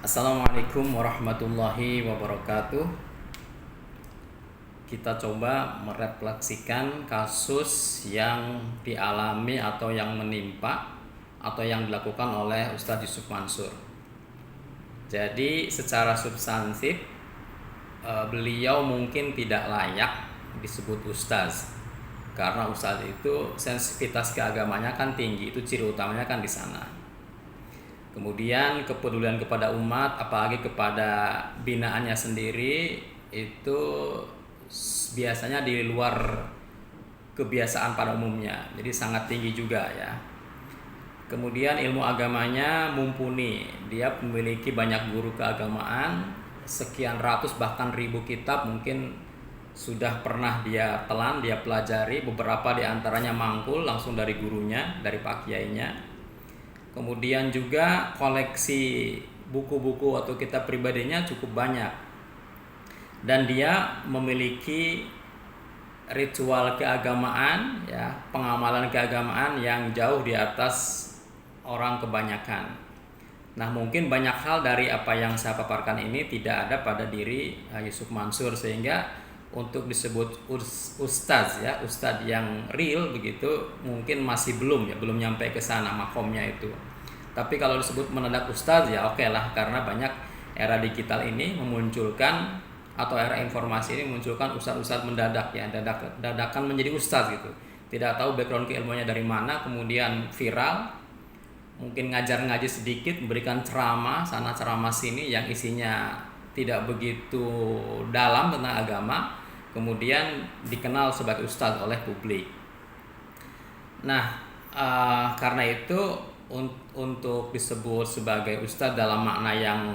Assalamualaikum warahmatullahi wabarakatuh. Kita coba merefleksikan kasus yang dialami atau yang menimpa atau yang dilakukan oleh Ustadz Yusuf Mansur. Jadi secara substantif beliau mungkin tidak layak disebut ustadz, karena ustadz itu sensitivitas keagamanya kan tinggi, itu ciri utamanya kan di sana. Kemudian kepedulian kepada umat, apalagi kepada binaannya sendiri, itu biasanya di luar kebiasaan pada umumnya, jadi sangat tinggi juga ya. Kemudian ilmu agamanya mumpuni, dia memiliki banyak guru keagamaan, sekian ratus bahkan ribu kitab mungkin sudah pernah dia telan, dia pelajari, beberapa di antaranya mangkul langsung dari gurunya, dari pak kiainya. Kemudian juga koleksi buku-buku atau kitab pribadinya cukup banyak. Dan dia memiliki ritual keagamaan ya, pengamalan keagamaan yang jauh di atas orang kebanyakan. Nah, mungkin banyak hal dari apa yang saya paparkan ini tidak ada pada diri Yusuf Mansur, sehingga untuk disebut ustadz ya, ustadz yang real begitu mungkin masih belum ya, belum nyampe ke sana makomnya itu. Tapi kalau disebut mendadak ustadz ya oke lah, karena banyak era digital ini memunculkan, atau era informasi ini memunculkan ustadz-ustadz mendadak ya, dadakan menjadi ustadz gitu. Tidak tahu background keilmuannya dari mana, kemudian viral, mungkin ngajar-ngaji sedikit, memberikan ceramah sana ceramah sini yang isinya tidak begitu dalam tentang agama, kemudian dikenal sebagai ustadz oleh publik. Nah, karena itu untuk disebut sebagai ustadz dalam makna yang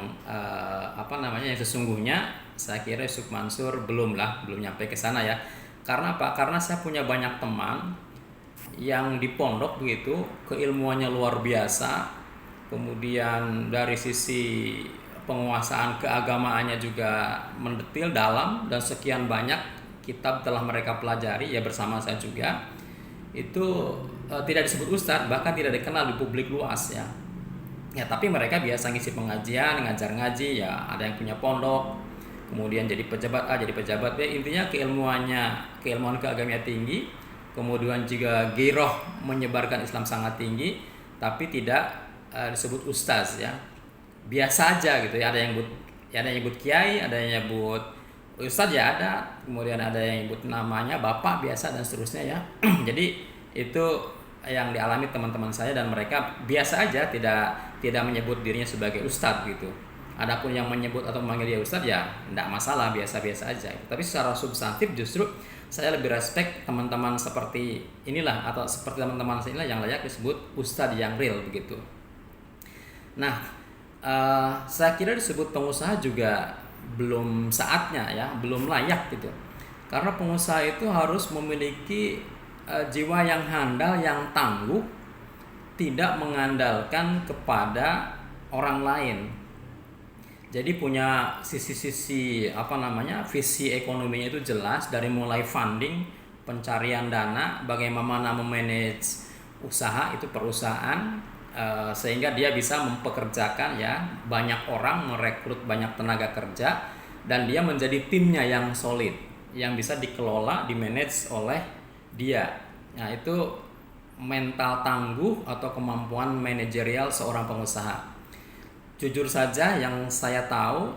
yang sesungguhnya, saya kira Yusuf Mansur belum nyampe ke sana ya. Karena apa? Karena saya punya banyak teman yang di pondok begitu, keilmuannya luar biasa, kemudian dari sisi penguasaan keagamaannya juga mendetil dalam, dan sekian banyak kitab telah mereka pelajari ya bersama saya juga. Itu tidak disebut ustadz, bahkan tidak dikenal di publik luas ya. Ya, tapi mereka biasa ngisi pengajian, ngajar ngaji ya, ada yang punya pondok, kemudian jadi pejabat A, jadi pejabat B. Intinya keilmuan keagamian tinggi, kemudian juga giroh menyebarkan Islam sangat tinggi, tapi tidak disebut ustadz ya. Biasa aja gitu ya, ada yang nyebut kiai, ada yang nyebut ustadz ya ada, kemudian ada yang nyebut namanya bapak biasa dan seterusnya ya. Jadi itu yang dialami teman-teman saya, dan mereka biasa aja, tidak menyebut dirinya sebagai ustadz gitu. Adapun yang menyebut atau memanggil dia ustadz ya tidak masalah, biasa-biasa aja. Tapi secara substantif justru saya lebih respect teman-teman seperti inilah, atau seperti teman-teman saya inilah yang layak disebut ustadz yang real begitu. Nah, saya kira disebut pengusaha juga belum saatnya ya, belum layak gitu. Karena pengusaha itu harus memiliki jiwa yang handal, yang tangguh, tidak mengandalkan kepada orang lain. Jadi punya sisi visi ekonominya itu jelas, dari mulai funding, pencarian dana, bagaimana memanage usaha itu perusahaan, sehingga dia bisa mempekerjakan ya banyak orang, merekrut banyak tenaga kerja, dan dia menjadi timnya yang solid, yang bisa dikelola, dimanage oleh dia. Nah, itu mental tangguh atau kemampuan manajerial seorang pengusaha. Jujur saja yang saya tahu,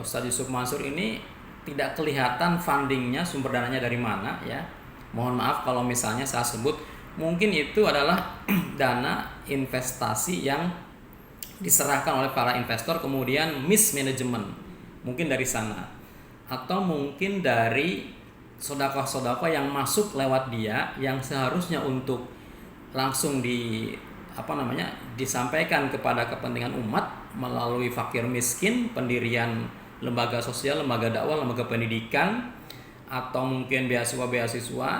Ustadz Yusuf Mansur ini tidak kelihatan fundingnya, sumber dananya dari mana ya. Mohon maaf kalau misalnya saya sebut, mungkin itu adalah dana investasi yang diserahkan oleh para investor, kemudian mismanagement, mungkin dari sana, atau mungkin dari sedekah-sedekah yang masuk lewat dia, yang seharusnya untuk langsung disampaikan kepada kepentingan umat melalui fakir miskin, pendirian lembaga sosial, lembaga dakwah, lembaga pendidikan, atau mungkin beasiswa,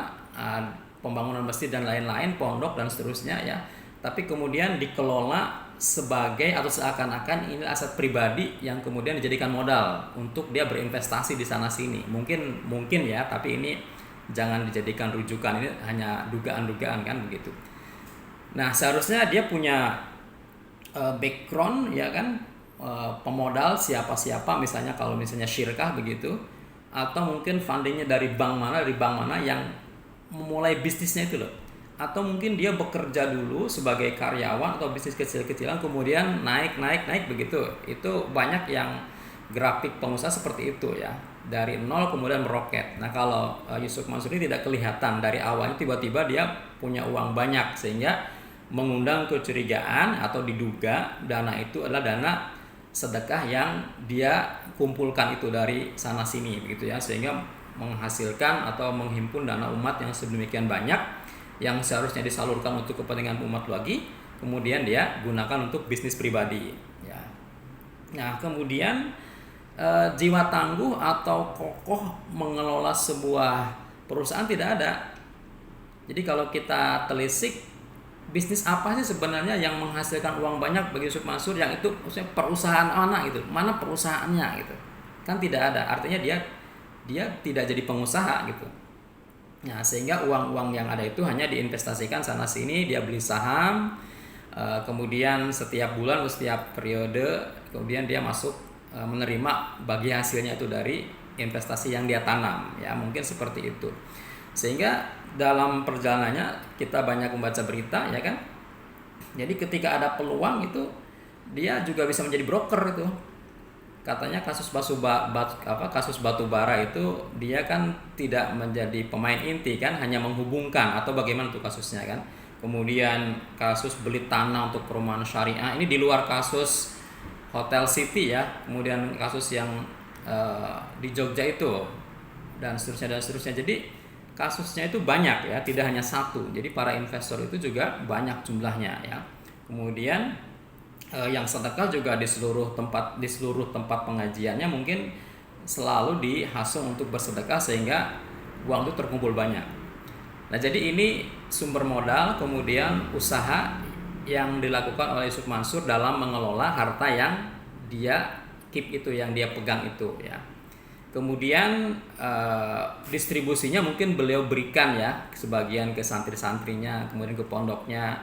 pembangunan masjid dan lain-lain, pondok dan seterusnya ya. Tapi kemudian dikelola sebagai, atau seakan-akan ini aset pribadi yang kemudian dijadikan modal untuk dia berinvestasi di sana sini. Mungkin ya, tapi ini jangan dijadikan rujukan, ini hanya dugaan-dugaan kan begitu. Nah, seharusnya dia punya background ya kan, pemodal siapa-siapa, misalnya kalau misalnya syirkah begitu, atau mungkin fundingnya dari bank mana yang memulai bisnisnya itu loh, atau mungkin dia bekerja dulu sebagai karyawan atau bisnis kecil-kecilan kemudian naik begitu. Itu banyak yang grafik pengusaha seperti itu ya, dari nol kemudian meroket. Nah kalau Yusuf Mansur ini tidak kelihatan dari awalnya tiba-tiba dia punya uang banyak sehingga mengundang kecurigaan atau diduga dana itu adalah dana sedekah yang dia kumpulkan itu dari sana sini begitu ya, sehingga menghasilkan atau menghimpun dana umat yang sedemikian banyak yang seharusnya disalurkan untuk kepentingan umat lagi, kemudian dia gunakan untuk bisnis pribadi ya. Nah kemudian jiwa tangguh atau kokoh mengelola sebuah perusahaan tidak ada. Jadi kalau kita telisik, bisnis apa sih sebenarnya yang menghasilkan uang banyak bagi Yusuf Mansur, yang itu maksudnya perusahaan mana gitu, mana perusahaannya gitu, kan tidak ada. Artinya dia tidak jadi pengusaha gitu. Nah sehingga uang-uang yang ada itu hanya diinvestasikan sana sini, dia beli saham, kemudian setiap bulan atau setiap periode kemudian dia masuk menerima bagi hasilnya itu dari investasi yang dia tanam ya, mungkin seperti itu. Sehingga dalam perjalanannya kita banyak membaca berita ya kan. Jadi ketika ada peluang itu dia juga bisa menjadi broker itu. Katanya kasus batu bara itu dia kan tidak menjadi pemain inti kan, hanya menghubungkan atau bagaimana tuh kasusnya kan. Kemudian kasus beli tanah untuk perumahan syariah ini di luar kasus Hotel City ya. Kemudian kasus yang di Jogja itu dan seterusnya. Jadi kasusnya itu banyak ya, tidak hanya satu. Jadi para investor itu juga banyak jumlahnya ya. Kemudian yang sedekah juga di seluruh tempat pengajiannya mungkin selalu dihasung untuk bersedekah sehingga uang itu terkumpul banyak. Nah jadi ini sumber modal kemudian usaha yang dilakukan oleh Yusuf Mansur dalam mengelola harta yang dia keep itu, yang dia pegang itu ya. Kemudian distribusinya mungkin beliau berikan ya, sebagian ke santri-santrinya, kemudian ke pondoknya,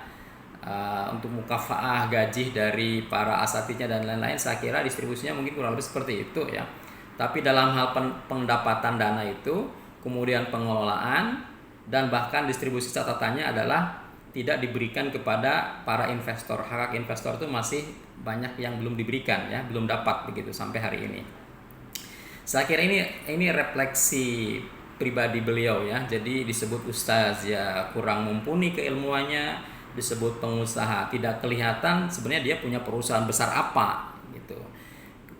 untuk mukafaah gaji dari para asatidnya dan lain-lain. Saya kira distribusinya mungkin kurang lebih seperti itu ya. Tapi dalam hal pendapatan dana itu, kemudian pengelolaan dan bahkan distribusi, catatannya adalah tidak diberikan kepada para investor. Hak investor itu masih banyak yang belum diberikan ya, belum dapat begitu sampai hari ini. Saya kira ini refleksi pribadi beliau ya. Jadi disebut ustaz ya kurang mumpuni keilmuannya, disebut pengusaha tidak kelihatan sebenarnya dia punya perusahaan besar apa gitu.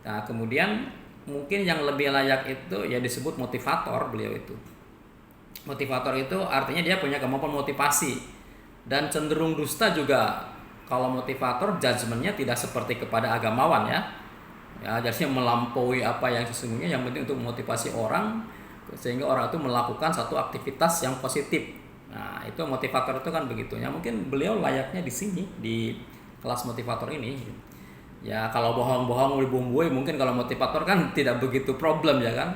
Nah, kemudian mungkin yang lebih layak itu ya disebut motivator beliau itu. Motivator itu artinya dia punya kemampuan motivasi dan cenderung dusta juga. Kalau motivator judgementnya tidak seperti kepada agamawan ya. Ya, jadi melampaui apa yang sesungguhnya, yang penting untuk memotivasi orang sehingga orang itu melakukan satu aktivitas yang positif. Nah, itu motivator itu kan begitu. Ya, mungkin beliau layaknya di sini di kelas motivator ini. Ya, kalau bohong-bohong dibumbui mungkin kalau motivator kan tidak begitu problem ya kan.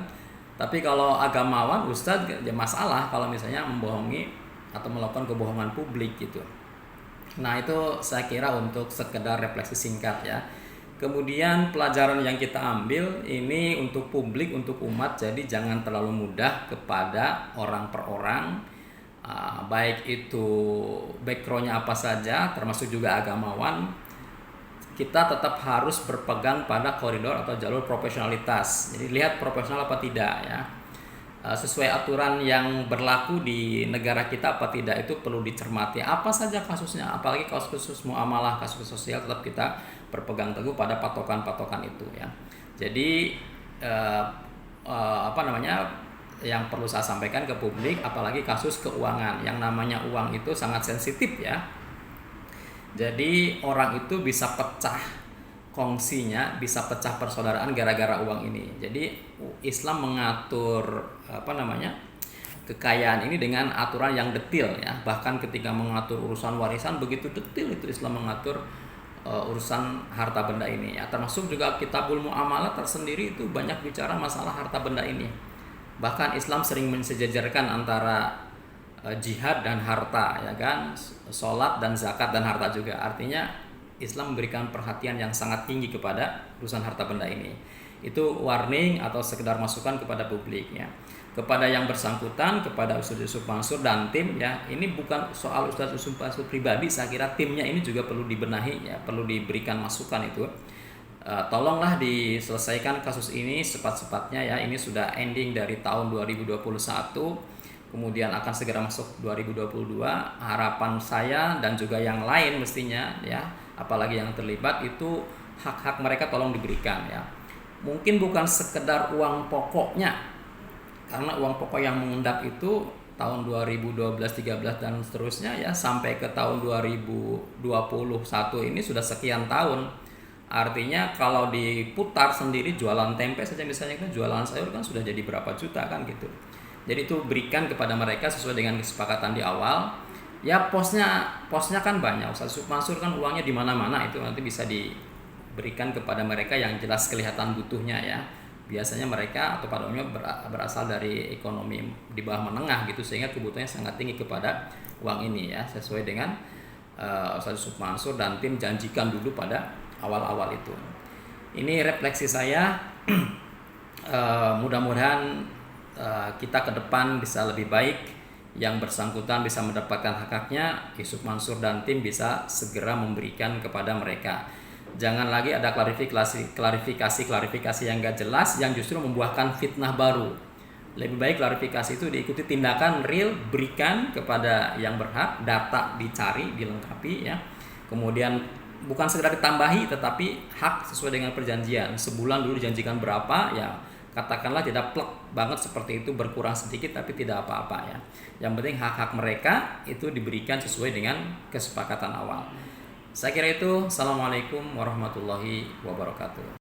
Tapi kalau agamawan, ustadz ya masalah kalau misalnya membohongi atau melakukan kebohongan publik gitu. Nah, itu saya kira untuk sekedar refleksi singkat ya. Kemudian pelajaran yang kita ambil ini untuk publik, untuk umat, jadi jangan terlalu mudah kepada orang per orang, baik itu backgroundnya apa saja, termasuk juga agamawan. Kita tetap harus berpegang pada koridor atau jalur profesionalitas. Jadi lihat profesional apa tidak ya, sesuai aturan yang berlaku di negara kita apa tidak, itu perlu dicermati. Apa saja kasusnya, apalagi kasus muamalah, kasus sosial, tetap kita berpegang teguh pada patokan-patokan itu ya. Jadi yang perlu saya sampaikan ke publik, apalagi kasus keuangan, yang namanya uang itu sangat sensitif ya. Jadi orang itu bisa pecah kongsinya, bisa pecah persaudaraan gara-gara uang ini. Jadi Islam mengatur kekayaan ini dengan aturan yang detail ya. Bahkan ketika mengatur urusan warisan begitu detail itu Islam mengatur urusan harta benda ini ya. Termasuk juga Kitabul Muamalah tersendiri itu banyak bicara masalah harta benda ini. Bahkan Islam sering mensejajarkan antara jihad dan harta ya kan, sholat dan zakat dan harta juga. Artinya Islam memberikan perhatian yang sangat tinggi kepada urusan harta benda ini. Itu warning atau sekedar masukan kepada publik ya. Kepada yang bersangkutan, kepada Ustadz Yusuf Mansur dan tim ya, ini bukan soal Ustadz Yusuf Mansur pribadi, saya kira timnya ini juga perlu dibenahi ya, perlu diberikan masukan itu. Tolonglah diselesaikan kasus ini cepat-cepatnya ya. Ini sudah ending dari tahun 2021, kemudian akan segera masuk 2022. Harapan saya dan juga yang lain mestinya ya, apalagi yang terlibat, itu hak-hak mereka tolong diberikan ya. Mungkin bukan sekedar uang pokoknya, karena uang pokok yang mengendap itu tahun 2012, 13 dan seterusnya ya, sampai ke tahun 2021 ini sudah sekian tahun. Artinya kalau diputar sendiri, jualan tempe saja misalnya, kan jualan sayur kan sudah jadi berapa juta kan gitu. Jadi itu berikan kepada mereka sesuai dengan kesepakatan di awal. Ya posnya kan banyak. Ustaz Yusuf Mansur kan uangnya di mana-mana, itu nanti bisa diberikan kepada mereka yang jelas kelihatan butuhnya ya. Biasanya mereka atau pada umumnya berasal dari ekonomi di bawah menengah gitu, sehingga kebutuhannya sangat tinggi kepada uang ini ya, sesuai dengan Ustaz Yusuf Mansur dan tim janjikan dulu pada awal-awal itu. Ini refleksi saya. Mudah-mudahan kita ke depan bisa lebih baik, yang bersangkutan bisa mendapatkan hak-haknya, Yusuf Mansur dan tim bisa segera memberikan kepada mereka. Jangan lagi ada klarifikasi yang gak jelas yang justru membuahkan fitnah baru. Lebih baik klarifikasi itu diikuti tindakan real, berikan kepada yang berhak, data dicari, dilengkapi ya. Kemudian bukan sekedar ditambahi, tetapi hak sesuai dengan perjanjian. Sebulan dulu dijanjikan berapa ya, katakanlah tidak plek banget seperti itu, berkurang sedikit tapi tidak apa-apa ya. Yang penting hak-hak mereka itu diberikan sesuai dengan kesepakatan awal. Saya kira itu. Assalamualaikum warahmatullahi wabarakatuh.